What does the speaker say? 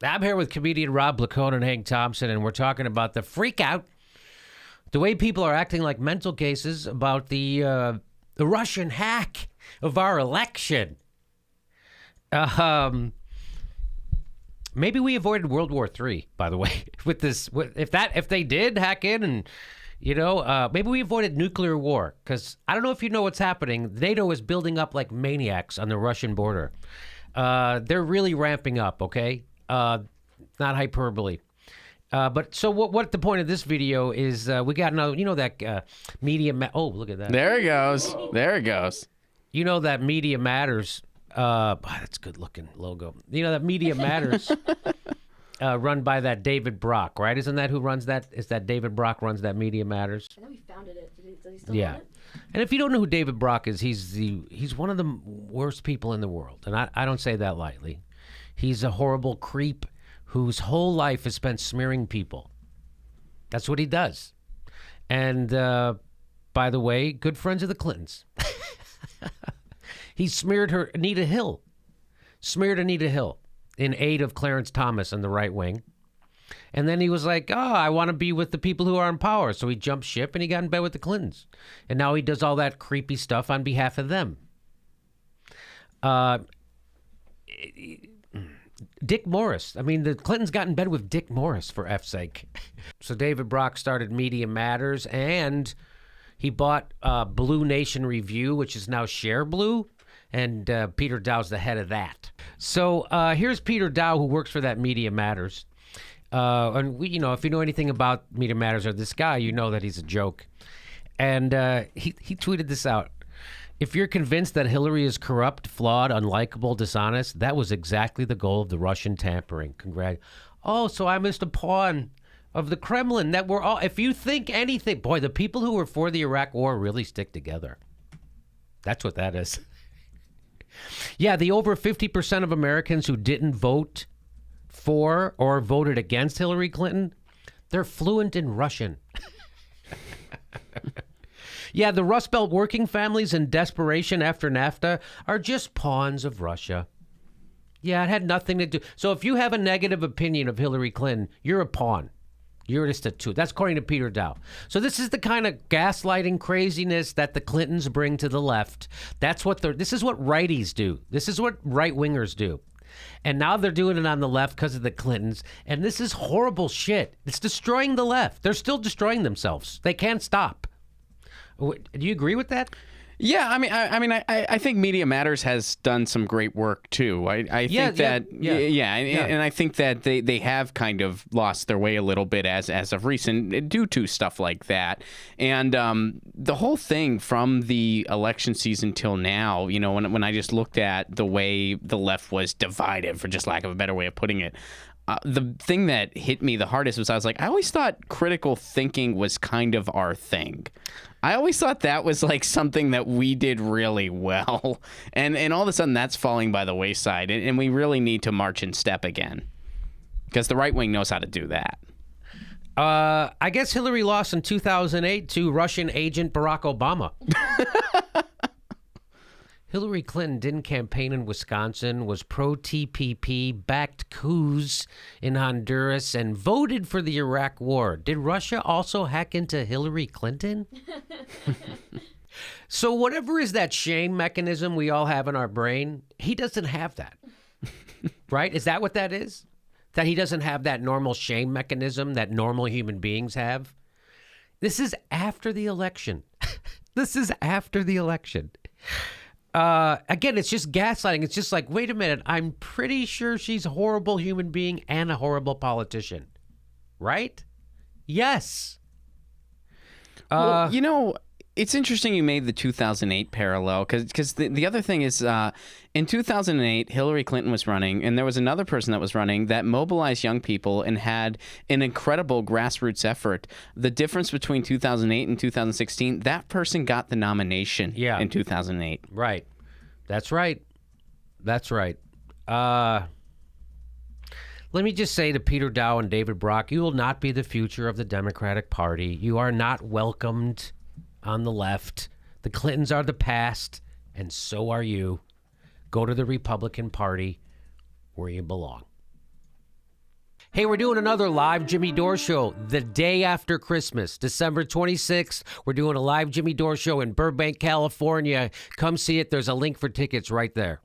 I'm here with comedian Rob Lacone and Hank Thompson, and we're talking about the freak out, the way people are acting like mental cases about the Russian hack of our election. Maybe we avoided World War III, by the way, with this. If they did hack in, and maybe we avoided nuclear war, because I don't know if you know what's happening. NATO is building up like maniacs on the Russian border. They're really ramping up. Okay. Not hyperbole. But so what the point of this video is, we got that media. Oh, look at that. There it goes. There it goes. You know that Media Matters. That's a good looking logo. You know that Media Matters, run by that David Brock, right? Isn't that who runs that? Is that David Brock runs that Media Matters? I know he founded it. Does he still run it? And if you don't know who David Brock is, he's one of the worst people in the world, and I don't say that lightly. He's a horrible creep whose whole life is spent smearing people. That's what he does. And by the way, good friends of the Clintons. He smeared Anita Hill in aid of Clarence Thomas and the right wing. And then he was like, I want to be with the people who are in power. So he jumped ship and he got in bed with the Clintons. And now he does all that creepy stuff on behalf of them. Dick Morris. I mean, the Clintons got in bed with Dick Morris, for F's sake. So David Brock started Media Matters, and he bought Blue Nation Review, which is now Share Blue, and Peter Daou's the head of that. So here's Peter Daou, who works for that Media Matters. And we, if you know anything about Media Matters or this guy, you know that he's a joke. And he tweeted this out. If you're convinced that Hillary is corrupt, flawed, unlikable, dishonest, that was exactly the goal of the Russian tampering. Oh, so I missed a pawn of the Kremlin. That we're all. If you think anything, boy, the people who were for the Iraq War really stick together. That's what that is. Yeah, the over 50% of Americans who didn't vote for or voted against Hillary Clinton, they're fluent in Russian. Yeah, the Rust Belt working families in desperation after NAFTA are just pawns of Russia. Yeah, it had nothing to do. So if you have a negative opinion of Hillary Clinton, you're a pawn. You're just a tool. That's according to Peter Daou. So this is the kind of gaslighting craziness that the Clintons bring to the left. This is what righties do. This is what right-wingers do. And now they're doing it on the left because of the Clintons. And this is horrible shit. It's destroying the left. They're still destroying themselves. They can't stop. Do you agree with that? Yeah, I think Media Matters has done some great work too. I think that and I think that they have kind of lost their way a little bit as of recent due to stuff like that. And the whole thing from the election season till now, when I just looked at the way the left was divided, for just lack of a better way of putting it. The thing that hit me the hardest was I always thought critical thinking was kind of our thing. I always thought that was like something that we did really well. And all of a sudden that's falling by the wayside. And we really need to march in step again. Because the right wing knows how to do that. I guess Hillary lost in 2008 to Russian agent Barack Obama. Hillary Clinton didn't campaign in Wisconsin, was pro-TPP, backed coups in Honduras, and voted for the Iraq War. Did Russia also hack into Hillary Clinton? So whatever is that shame mechanism we all have in our brain, he doesn't have that. Right? Is that what that is? That he doesn't have that normal shame mechanism that normal human beings have? This is after the election. This is after the election. Again, it's just gaslighting. It's just like, wait a minute, I'm pretty sure she's a horrible human being and a horrible politician. Right? Yes. Well, it's interesting you made the 2008 parallel because the other thing is in 2008, Hillary Clinton was running, and there was another person that was running that mobilized young people and had an incredible grassroots effort. The difference between 2008 and 2016, that person got the nomination in 2008. Right. That's right. That's right. Let me just say to Peter Daou and David Brock, you will not be the future of the Democratic Party. You are not welcomed on the left. The Clintons are the past, and so are you. Go to the Republican Party where you belong. Hey, we're doing another live Jimmy Dore show the day after Christmas, December 26th. We're doing a live Jimmy Dore show in Burbank, California. Come see it. There's a link for tickets right there.